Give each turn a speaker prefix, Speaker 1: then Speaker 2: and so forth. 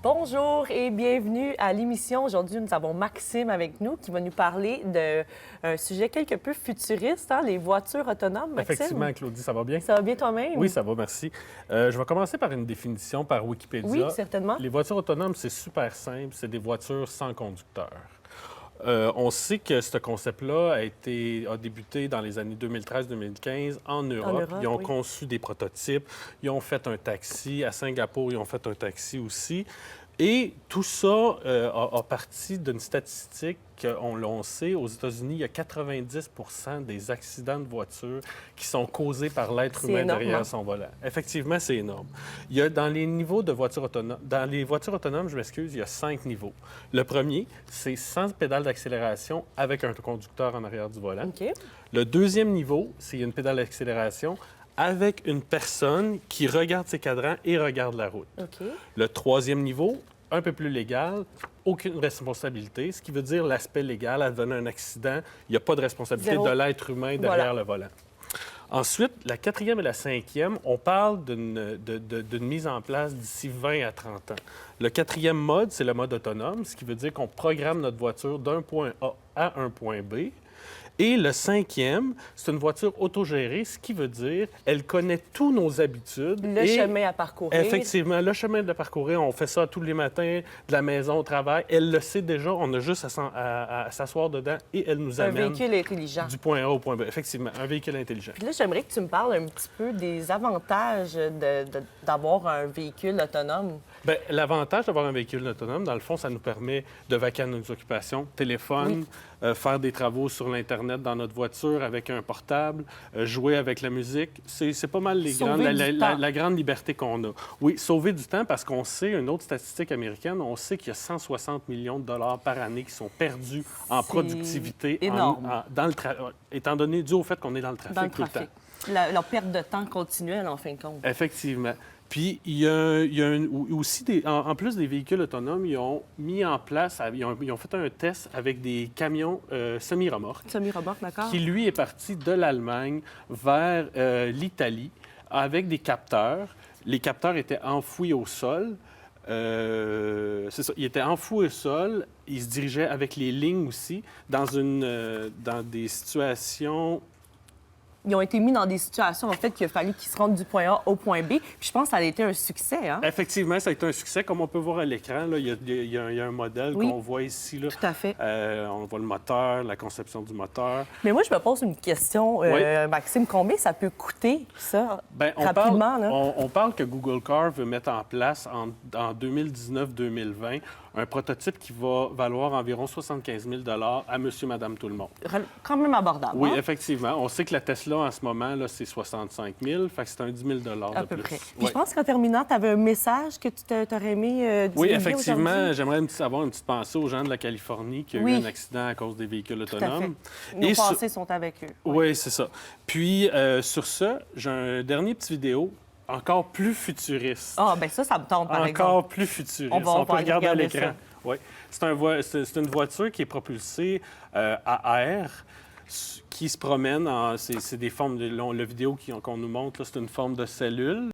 Speaker 1: Bonjour et bienvenue à l'émission. Aujourd'hui, nous avons Maxime avec nous qui va nous parler d'un sujet quelque peu futuriste, hein, les voitures autonomes. Maxime?
Speaker 2: Effectivement, Claudie, ça va bien?
Speaker 1: Ça va bien toi-même?
Speaker 2: Oui, ça va, merci. Je vais commencer par une définition par Wikipédia.
Speaker 1: Oui, certainement.
Speaker 2: Les voitures autonomes, c'est super simple, c'est des voitures sans conducteur. On sait que ce concept-là a débuté dans les années 2013-2015 en Europe. Ils ont conçu des prototypes, ils ont fait un taxi. À Singapour, ils ont fait un taxi aussi. Et tout ça a parti d'une statistique qu'on sait, aux États-Unis, il y a 90 des accidents de voiture qui sont causés par l'être humain derrière son volant. Effectivement, c'est énorme. Il y a dans les niveaux de voitures autonomes, dans les voitures autonomes, je m'excuse, il y a 5 niveaux. Le premier, c'est sans pédale d'accélération avec un conducteur en arrière du volant.
Speaker 1: OK.
Speaker 2: Le deuxième niveau, c'est une pédale d'accélération avec une personne qui regarde ses cadrans et regarde la route.
Speaker 1: OK.
Speaker 2: Le troisième niveau, un peu plus légal, aucune responsabilité, ce qui veut dire l'aspect légal, advenant un accident, il n'y a pas de responsabilité de l'être humain derrière le volant. Ensuite, la quatrième et la cinquième, on parle d'une mise en place d'ici 20 à 30 ans. Le quatrième mode, c'est le mode autonome, ce qui veut dire qu'on programme notre voiture d'un point A à un point B. Et le cinquième, c'est une voiture autogérée, ce qui veut dire qu'elle connaît tous nos habitudes.
Speaker 1: Le chemin à parcourir.
Speaker 2: Effectivement, le chemin de parcourir, on fait ça tous les matins, de la maison au travail. Elle le sait déjà, on a juste à s'asseoir dedans et elle nous amène...
Speaker 1: Un véhicule intelligent.
Speaker 2: Du point A au point B. Effectivement, un véhicule intelligent.
Speaker 1: Puis là, j'aimerais que tu me parles un petit peu des avantages d'avoir un véhicule autonome.
Speaker 2: Bien, l'avantage d'avoir un véhicule autonome, dans le fond, ça nous permet de vaquer à nos occupations. Téléphone, faire des travaux sur l'Internet dans notre voiture avec un portable, jouer avec la musique. C'est pas mal la grande liberté qu'on a. Oui, sauver du temps parce qu'on sait, une autre statistique américaine, on sait qu'il y a 160 millions de dollars par année qui sont perdus en productivité étant donné dû au fait qu'on est dans le trafic tout le temps.
Speaker 1: La perte de temps continuelle, en fin de compte.
Speaker 2: Effectivement. Puis, il y a aussi, en plus des véhicules autonomes, ils ont mis en place, ils ont fait un test avec des camions semi-remorques.
Speaker 1: Semi-remorques, d'accord.
Speaker 2: Qui, lui, est parti de l'Allemagne vers l'Italie avec des capteurs. Les capteurs étaient enfouis au sol. C'est ça, ils étaient enfouis au sol. Ils se dirigeaient avec les lignes aussi dans des situations...
Speaker 1: Ils ont été mis dans des situations, en fait, qu'il a fallu qu'ils se rendent du point A au point B. Puis je pense que ça a été un succès, hein?
Speaker 2: Effectivement, ça a été un succès. Comme on peut voir à l'écran, là, il y a un modèle qu'on voit ici. Là.
Speaker 1: Tout à fait.
Speaker 2: On voit le moteur, la conception du moteur.
Speaker 1: Mais moi, je me pose une question, Maxime. Combien ça peut coûter, ça, rapidement?
Speaker 2: On parle que Google Car veut mettre en place, en 2019-2020, un prototype qui va valoir environ 75 000 à monsieur, madame, tout le monde.
Speaker 1: Quand même abordable.
Speaker 2: Oui,
Speaker 1: hein?
Speaker 2: Effectivement. On sait que la Tesla, en ce moment, là, c'est 65 000, fait que c'est un 10 000
Speaker 1: à peu près. Puis je pense qu'en terminant, tu avais un message que tu t'aurais aimé
Speaker 2: Oui, effectivement. J'aimerais avoir une petite pensée aux gens de la Californie qui ont eu un accident à cause des véhicules autonomes.
Speaker 1: Nos pensées sont avec eux.
Speaker 2: Oui, c'est ça. Puis, sur ça, j'ai un dernier petit vidéo encore plus futuriste.
Speaker 1: Ah, bien ça me tente, par exemple.
Speaker 2: Encore plus futuriste. On peut regarder à l'écran. Oui. C'est une voiture qui est propulsée à air, qui se promène. C'est des formes de... La vidéo qu'on nous montre, c'est une forme de cellule.